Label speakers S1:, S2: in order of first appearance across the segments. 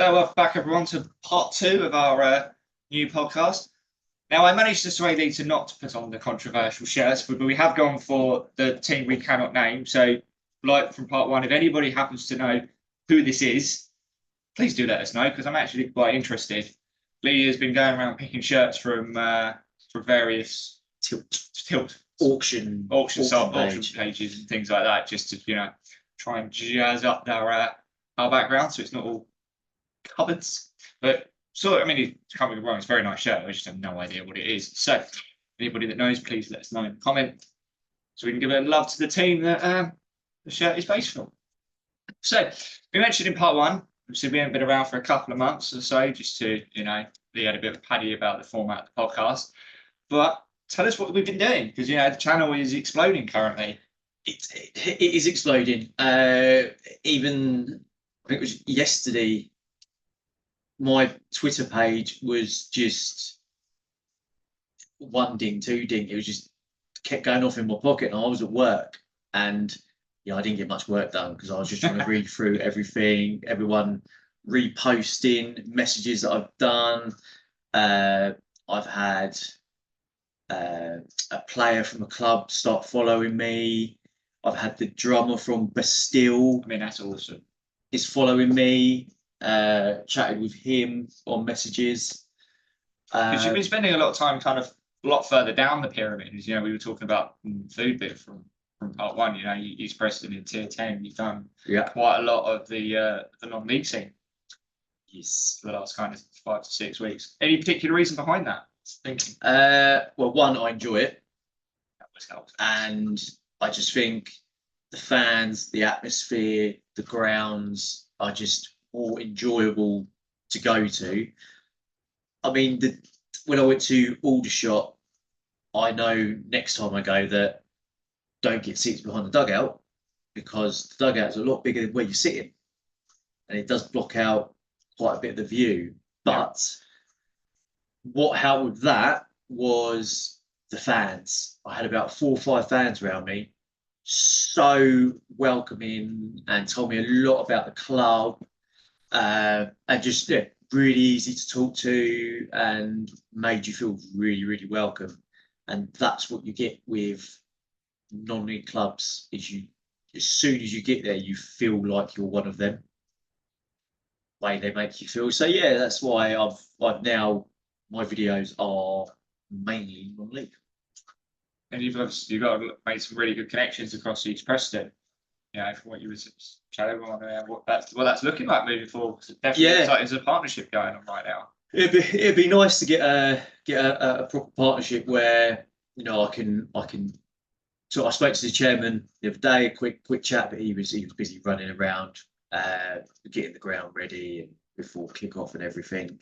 S1: So welcome back everyone to part 2 of our new podcast. Now I managed to sway Lee to not put on the controversial shirts, but we have gone for the team we cannot name. So like from part 1, if anybody happens to know who this is, please do let us know because I'm actually quite interested. Lee has been going around picking shirts from various tilt auction pages and things like that, just to try and jazz up our background so it's not all cupboards. But so I mean, it's coming wrong. It's a very nice shirt. I just have no idea what it is. So anybody that knows, please let us know in the comment so we can give a love to the team that the shirt is based from. So we mentioned in part 1, so we haven't been around for a couple of months or so, just to Lee had a bit of a paddy about the format of the podcast. But tell us what we've been doing, because the channel is exploding currently.
S2: It is exploding. Even I think it was yesterday, my Twitter page was just 1 ding, 2 ding. It was just kept going off in my pocket, and I was at work, and I didn't get much work done because I was just trying to read through everything, everyone reposting messages that I've done. I've had a player from a club start following me. I've had the drummer from Bastille.
S1: I mean, that's awesome.
S2: Is following me. Chatted with him on messages.
S1: Because you've been spending a lot of time kind of a lot further down the pyramid. As we were talking about food bit from part 1. East Preston in tier 10. You've done quite a lot of the non-league scene.
S2: Yes.
S1: For the last kind of 5 to 6 weeks. Any particular reason behind that? Thinking.
S2: Well, 1, I enjoy it.
S1: That was helpful.
S2: And I just think the fans, the atmosphere, the grounds are just more enjoyable to go to. I mean, when I went to Aldershot, I know next time I go that don't get seats behind the dugout, because the dugout is a lot bigger than where you're sitting, and it does block out quite a bit of the view. But what helped with that was the fans. I had about 4 or 5 fans around me, so welcoming, and told me a lot about the club, and just really easy to talk to, and made you feel really, really welcome. And that's what you get with non-league clubs, is as soon as you get there, you feel like you're one of them. The way they make you feel. So that's why I've now, my videos are mainly non-league.
S1: And you've got to make some really good connections across East Preston. For what you were chatting on, what that's looking like moving forward. Definitely looks like there's a partnership going on right now.
S2: It'd be nice to get a proper partnership where I can. So I spoke to the chairman the other day, a quick chat, but he was busy running around, getting the ground ready and before kick-off and everything.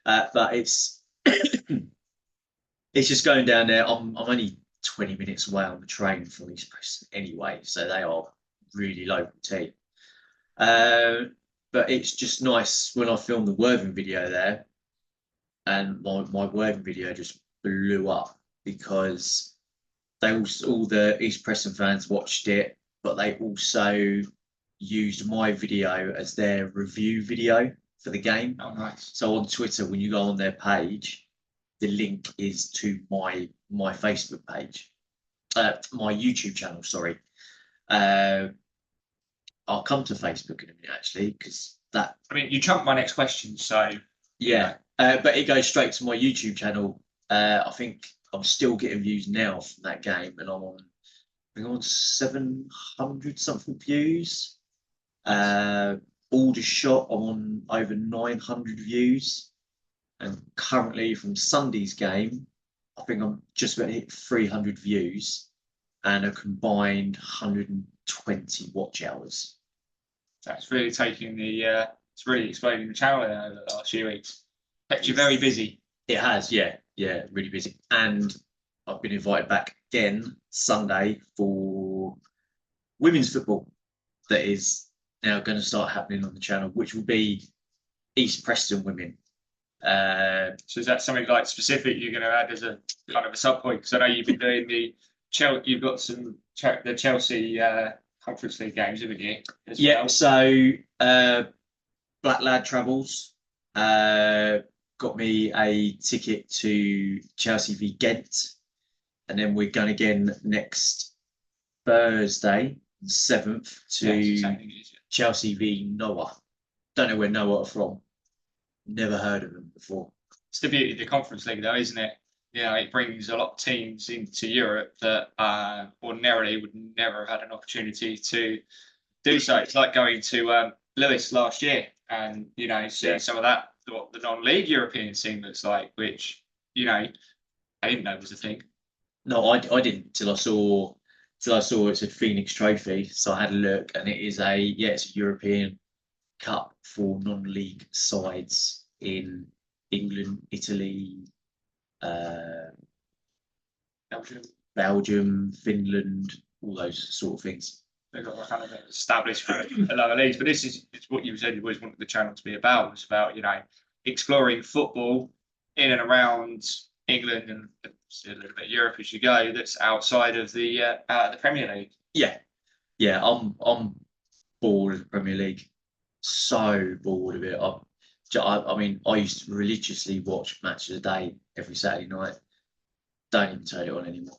S2: But it's it's just going down there. I'm only 20 minutes away on the train from East Preston anyway, so they are really local team. But it's just nice when I filmed the Worthing video there, and my Worthing video just blew up because all the East Preston fans watched it, but they also used my video as their review video for the game.
S1: Oh, nice.
S2: So on Twitter, when you go on their page, the link is to my Facebook page, my YouTube channel. Sorry, I'll come to Facebook in a minute actually, because that.
S1: I mean, you trumped my next question, so
S2: but it goes straight to my YouTube channel. I think I'm still getting views now from that game, and I'm on 700 something views. Aldershot, I'm on over 900 views, and currently from Sunday's game, I think I'm just about to hit 300 views and a combined 120 watch hours.
S1: That's really taking it's really exploding the channel over the last few weeks. Kept you very busy.
S2: It has, yeah, really busy. And I've been invited back again Sunday for women's football that is now going to start happening on the channel, which will be East Preston women.
S1: So is that something like specific you're going to add as a kind of a sub point? Because I know you've been doing you've got the Chelsea Conference League games, haven't you?
S2: Well? So Black Lad Travels got me a ticket to Chelsea v Ghent, and then we're going again next Thursday, 7th, to Chelsea v Noah. Don't know where Noah are from. Never heard of them before.
S1: It's the beauty of the Conference League, though, isn't it? It brings a lot of teams into Europe that ordinarily would never have had an opportunity to do so. It's like going to Lewis last year and, seeing some of that, what the non-league European scene looks like, which, I didn't know was a thing.
S2: No, I didn't till I saw it's a Phoenix Trophy. So I had a look, and it's a European Cup for non-league sides in England, Italy, Belgium, Finland, all those sort of things.
S1: They've got kind of established lower leagues, but it's what you said you always wanted the channel to be about. Was about exploring football in and around England and a little bit of Europe as you go. That's outside of the Premier League.
S2: Yeah. I'm bored of the Premier League. So bored of it. I mean, I used to religiously watch Match of the Day every Saturday night. Don't even turn it on anymore.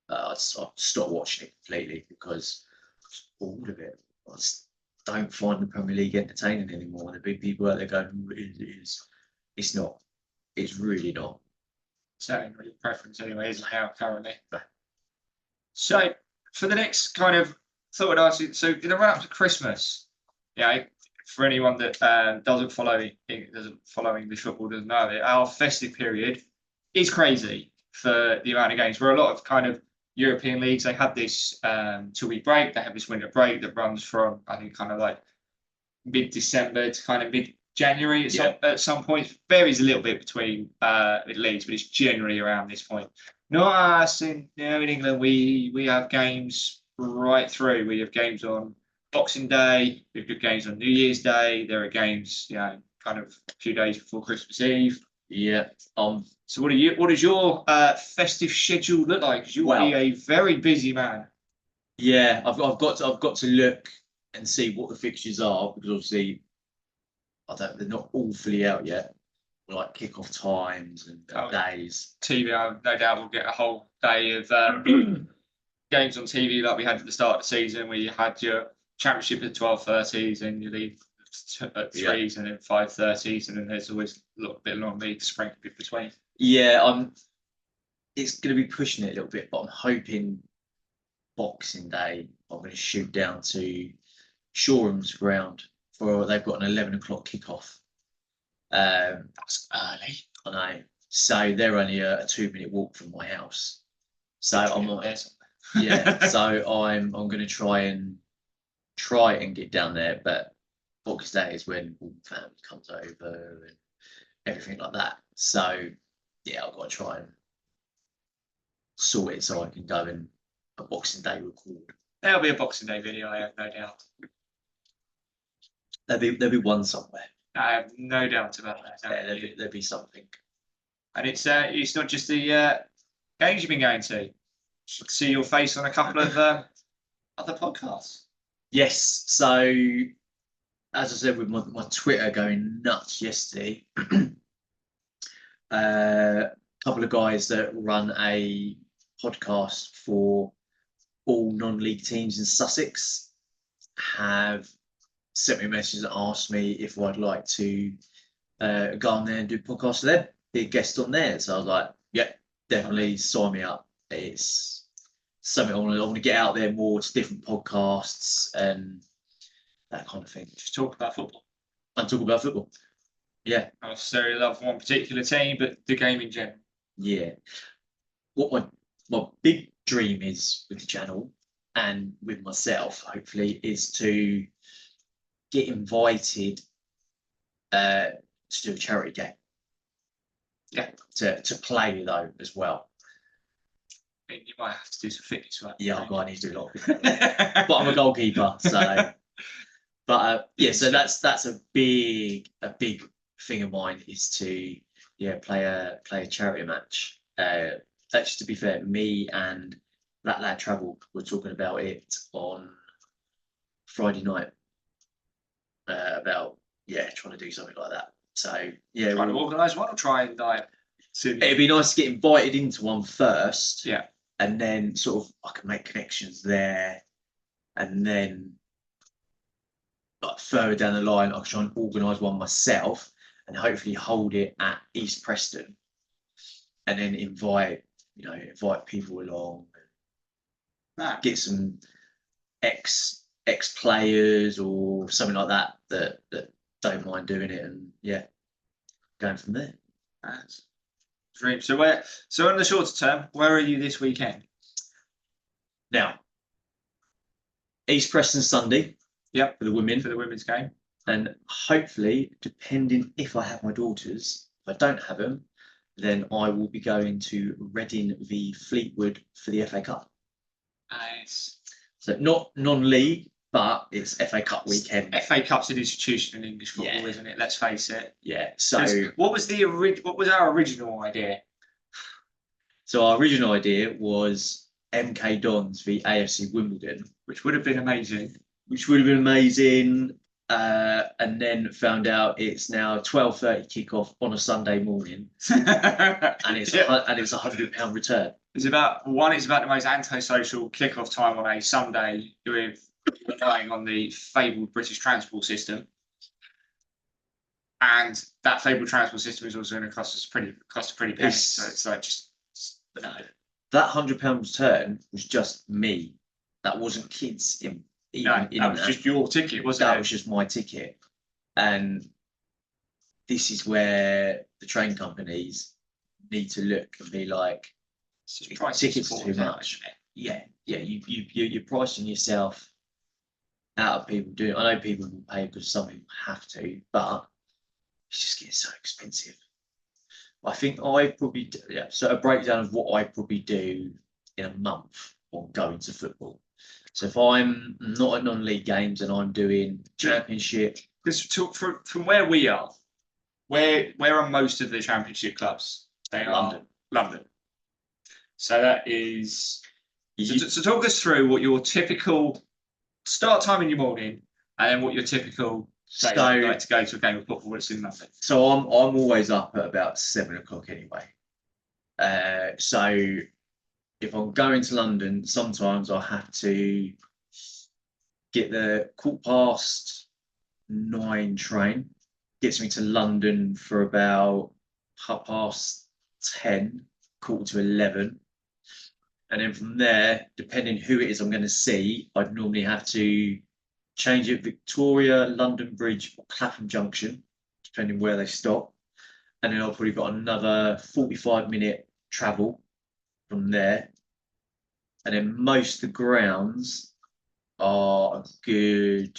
S2: I stopped watching it completely because I was bored of it. I just don't find the Premier League entertaining anymore. And the big people out there going, it is. It's not. It's really not.
S1: Certainly not your preference anyway, isn't it, currently? So for the next kind of thought I'd ask you, so in the run up to Christmas, for anyone that doesn't follow English football, doesn't know it, our festive period is crazy for the amount of games. Where a lot of kind of European leagues, they have this 2-week break, they have this winter break that runs from, I think, kind of like mid-December to kind of mid-January at some point. Varies a little bit between leagues, but it's generally around this point. Not us in England, we have games right through. We have games on Boxing Day, we've got games on New Year's Day, there are games, kind of a few days before Christmas Eve.
S2: Yeah.
S1: So what does your festive schedule look like? Because you'll be a very busy man.
S2: Yeah, I've got to look and see what the fixtures are, because obviously they're not all fully out yet. Like kick-off times and days.
S1: TV, no doubt we'll get a whole day of games on TV like we had at the start of the season, where you had your Championship at 12:30s and you leave at 3s and then 5:30s, and then there's always a little bit long league sprinkled in between.
S2: Yeah, it's going to be pushing it a little bit, but I'm hoping Boxing Day I'm going to shoot down to Shoreham's ground for they've got an 11 o'clock kickoff.
S1: That's early.
S2: I know. So they're only a 2-minute walk from my house. So I'm not. So I'm going to try and get down there, but Boxing Day is when all the family comes over and everything like that. So yeah, I've got to try and sort it so I can go and a Boxing Day record.
S1: There'll be a Boxing Day video, I have no doubt.
S2: There'll be one somewhere.
S1: I have no doubt about that.
S2: Yeah, there'll be something.
S1: And it's not just the games you've been going to. You should see your face on a couple of other podcasts.
S2: Yes. So, as I said, with my Twitter going nuts yesterday, a couple of guys that run a podcast for all non-league teams in Sussex have sent me a message and asked me if I'd like to go on there and do a podcast with them, be a guest on there. So I was like, yeah, definitely sign me up. It's something I want to get out there more to different podcasts and that kind of thing.
S1: Just talk about football.
S2: And talk about football. Yeah.
S1: Not necessarily love one particular team, but the game in general.
S2: Yeah. What my big dream is with the channel and with myself, hopefully, is to get invited to do a charity game.
S1: Yeah.
S2: To play though as well.
S1: I mean, you might have to do some fitness work.
S2: Yeah, I need to do a lot. But I'm a goalkeeper, so. But yeah, so that's a big thing of mine is to play a charity match. Actually, to be fair, me and that lad Travel were talking about it on Friday night. About trying to do something like that. So yeah,
S1: Trying to organise one or try and like.
S2: it'd be nice to get invited into one first.
S1: Yeah.
S2: And then sort of I can make connections there, and then like further down the line, I'll try and organise one myself, and hopefully hold it at East Preston, and then invite people along, get some ex players or something like that that don't mind doing it, and going from there.
S1: That's dream. So in the shorter term, where are you this weekend?
S2: Now, East Preston Sunday.
S1: Yep,
S2: for the
S1: women's game.
S2: And hopefully, depending if I have my daughters, if I don't have them, then I will be going to Reading v Fleetwood for the FA Cup.
S1: Nice.
S2: So not non-league, but it's FA Cup weekend.
S1: FA Cup's an institution in English football, isn't it? Let's face it.
S2: Yeah. So
S1: what was our original idea?
S2: So our original idea was MK Dons v AFC Wimbledon,
S1: which would have been amazing.
S2: And then found out it's now 12:30 kickoff on a Sunday morning, and it's £100 return.
S1: It's about the most antisocial kickoff time on a Sunday, with relying on the fabled British transport system, and that fabled transport system is also going to cost a pretty penny. So it's like
S2: that £100 return was just me. That wasn't kids in.
S1: That was just your ticket, wasn't it?
S2: That was just my ticket. And this is where the train companies need to look and be like, tickets are too much. You're pricing yourself out of people doing. I know people will pay because some people have to, but it's just getting so expensive. I think I probably so a breakdown of what I probably do in a month on going to football. So if I'm not at non-league games and I'm doing championship,
S1: because from where we are, where are most of the championship clubs? They are London. So that is. So talk us through what your typical start time in your morning, and then what your typical day like to go to a game of football that's in London.
S2: So I'm always up at about 7 o'clock anyway. So if I'm going to London, sometimes I have to get the 9:15 train. Gets me to London for about 10:30, 11:15. And then from there, depending who it is I'm going to see, I'd normally have to change at Victoria, London Bridge, or Clapham Junction, depending where they stop. And then I've probably got another 45-minute travel from there. And then most of the grounds are a good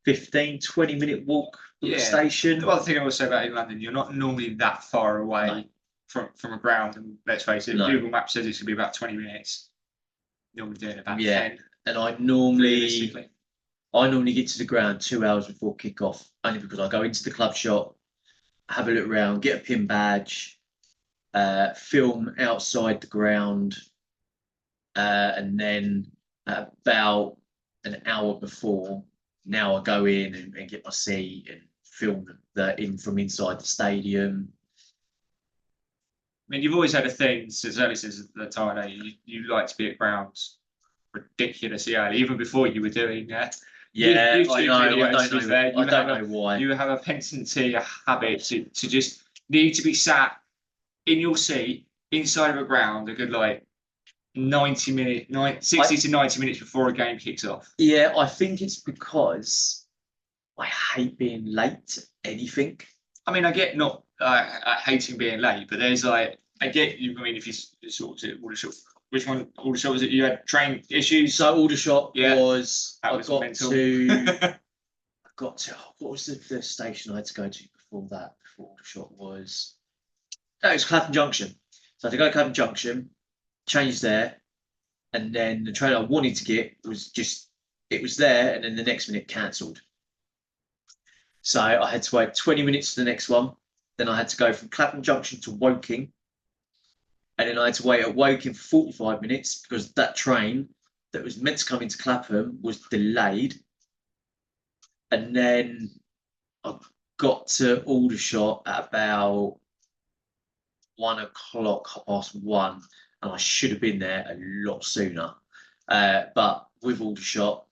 S2: 15-20-minute walk from the station.
S1: The other thing I will say about in London, you're not normally that far away from a ground. And let's face it, Google Maps says it should be about 20 minutes. Normally doing about 10.
S2: And I normally get to the ground 2 hours before kickoff, only because I go into the club shop, have a look around, get a pin badge, film outside the ground, and then about an hour before, now I go in and get my seat and film from inside the stadium.
S1: I mean, you've always had a thing since the time you like to be at grounds ridiculously early, even before you were doing that.
S2: I don't know why.
S1: You have a tendency, a habit to just need to be sat in your seat inside of a ground a good 60 to 90 minutes before a game kicks off. Yeah,
S2: I think it's because I hate being late to anything.
S1: I mean, I get not hating being late, but there's I get you. I mean, if you sort of which one? Aldershot, was it? You had train issues.
S2: So Aldershot was.
S1: I got
S2: mental. What was the station I had to go to before that? Before Aldershot was. No, it was Clapham Junction. So I had to go to Clapham Junction, change there, and then the train I wanted to get was there, and then the next minute cancelled. So I had to wait 20 minutes for the next one. Then I had to go from Clapham Junction to Woking. And then I had to wait at Woking for 45 minutes because that train that was meant to come into Clapham was delayed. And then I got to Aldershot at about 1 o'clock, 1:30, and I should have been there a lot sooner. But with Aldershot,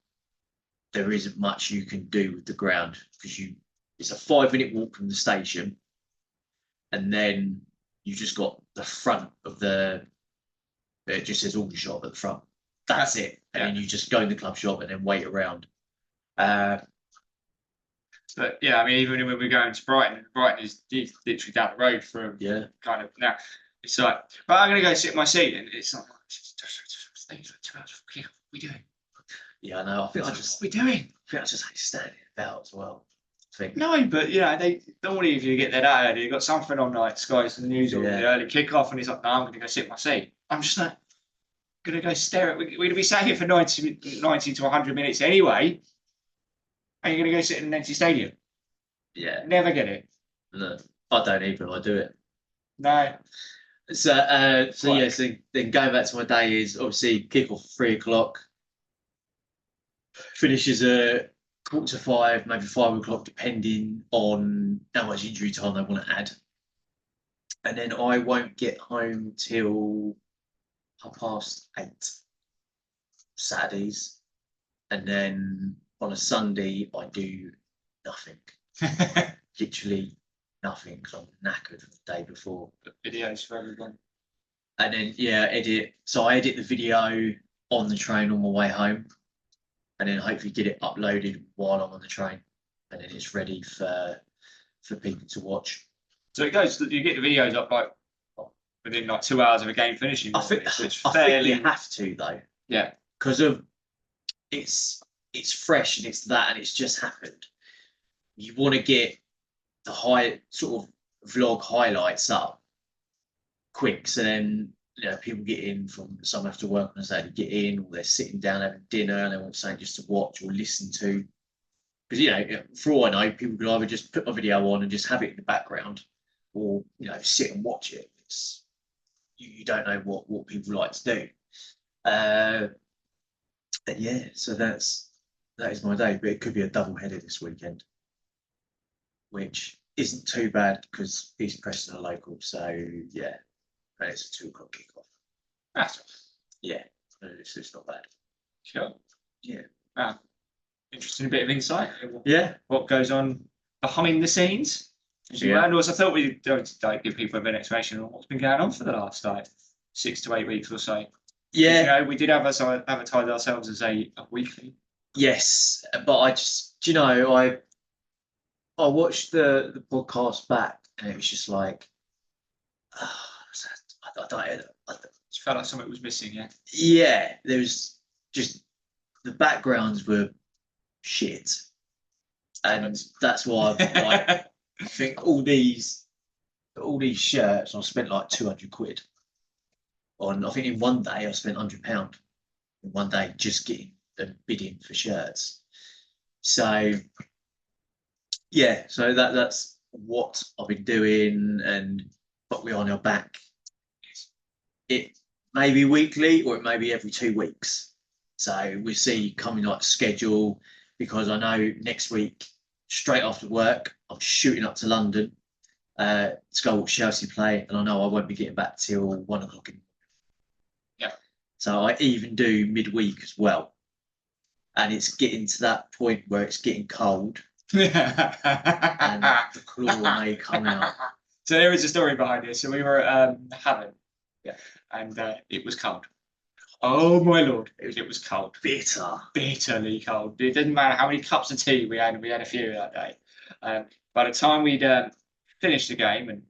S2: there isn't much you can do with the ground because it's a 5-minute walk from the station, and then you just got the front of it just says Aldershot at the front. That's it. And then you just go in the club shop and then wait around.
S1: But yeah, I mean, even when we're going to Brighton is literally down the road from kind of now. It's like, but I'm gonna go sit in my seat, and it's like, 2 hours. What are we doing?
S2: Yeah, I know.
S1: What are we doing?
S2: I think I just like standing about as well.
S1: No, but they don't want you to get there that early. You've got something on like Sky's the news or the early kickoff, and he's like, no, I'm going to go sit in my seat. I'm just like, going to go stare at. We're going to be sat here for 90 to 100 minutes anyway, and you're going to go sit in an empty stadium.
S2: Yeah.
S1: Never get it.
S2: No, I don't even. I do it.
S1: No.
S2: So then going back to my day is obviously kick off 3 o'clock, finishes at 4:45, maybe 5 o'clock, depending on how much injury time they want to add. And then I won't get home till 8:30 Saturdays. And then on a Sunday, I do nothing. Literally nothing because I'm knackered from the day before.
S1: Videos for everyone.
S2: And then, edit. So I edit the video on the train on my way home. And then hopefully get it uploaded while I'm on the train, and then it's ready for people to watch.
S1: So it goes. You get the videos up like within like 2 hours of a game finishing.
S2: I think you have to though.
S1: Yeah.
S2: Because of it's fresh and it's that and it's just happened. You want to get the high sort of vlog highlights up quick, so then people get in from some have to work on a Saturday, get in, or they're sitting down having dinner and they want something just to watch or listen to. Because for all I know, people could either just put a video on and just have it in the background, or sit and watch it. You don't know what people like to do. So that is my day, but it could be a double header this weekend, which isn't too bad because East Preston are local. So yeah. And it's a 2 o'clock kickoff. It's not bad.
S1: Sure.
S2: Yeah.
S1: Wow. Interesting bit of insight.
S2: Yeah.
S1: What goes on behind the scenes? And also, I thought we'd give people a bit of explanation on what's been going on for the last 6 to 8 weeks or so.
S2: Yeah.
S1: We did advertise ourselves as a weekly.
S2: Yes, but I just, I watched the podcast back and it was just like, I
S1: felt like something was missing, yeah.
S2: Yeah, there was just the backgrounds were shit, and that's why I think all these shirts. I spent like 200 quid on. I think in one day I spent £100 in one day just getting and bidding for shirts. So yeah, so that's what I've been doing, but we are now back. It may be weekly or it may be every 2 weeks. So we see coming like schedule, because I know next week, straight after work, I'm shooting up to London to go watch Chelsea play, and I know I won't be getting back till 1 o'clock.
S1: Yeah.
S2: So I even do midweek as well. And it's getting to that point where it's getting cold. And the claw may come out.
S1: So there is a story behind it. So we were at Havant. Yeah. And it was cold. Oh my lord, it was cold. Bitterly cold. It didn't matter how many cups of tea we had a few that day. By the time we'd finished the game, and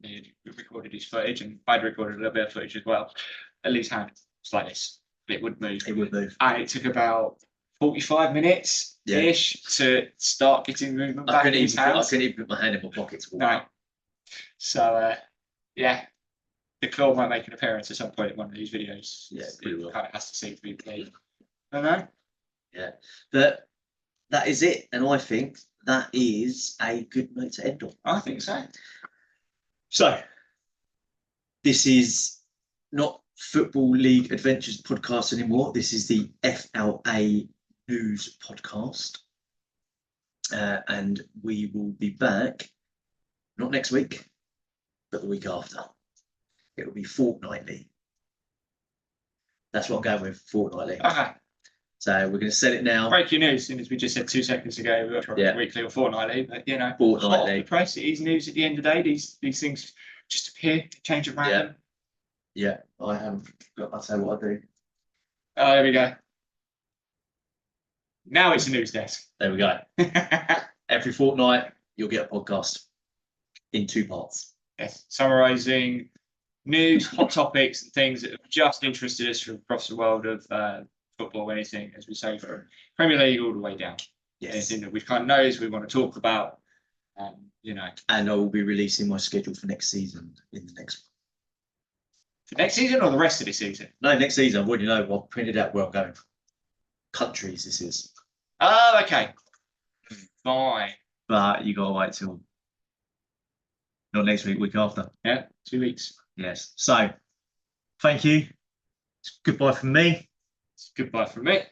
S1: he recorded his footage, and I'd recorded a little bit of footage as well, at least had it's like this. It would move. And it took about 45 minutes-ish to start getting movement back in his hands.
S2: I couldn't even put my hand in my pocket to walk.
S1: No. So, the claw might make an appearance at some point in one of these videos.
S2: Yeah,
S1: it kind of has to seem to be played. I don't know.
S2: Yeah, but that is it, and I think that is a good note to end on.
S1: I think so.
S2: So, this is not Football League Adventures podcast anymore. This is the FLA News podcast. And we will be back, not next week, but the week after. It will be fortnightly. That's what I'm going with, fortnightly.
S1: Okay.
S2: So we're going to set it now.
S1: Breaking news, as we just said 2 seconds ago, weekly or fortnightly, but you know,
S2: Fortnightly.
S1: hot off the press, it is news at the end of the day. These things just appear, change at random.
S2: Yeah, I haven't got. I'll tell you what I do.
S1: Oh, there we go. Now it's a news desk.
S2: There we go. Every fortnight, you'll get a podcast in 2 parts.
S1: Yes, summarising news, hot topics, and things that have just interested us from across the world of football, anything, as we say, from Premier League all the way down.
S2: Yes.
S1: Anything that we've kind of noticed we want to talk about, you know.
S2: And I will be releasing my schedule for next season in the next one.
S1: For next season or the rest of the season?
S2: No, next season. I've already know. I've printed out where I'm going. Countries, this is.
S1: Oh, okay. Fine.
S2: But you got to wait till not next week, week after.
S1: Yeah, 2 weeks.
S2: Yes. So, thank you. Goodbye from me.
S1: Goodbye from me.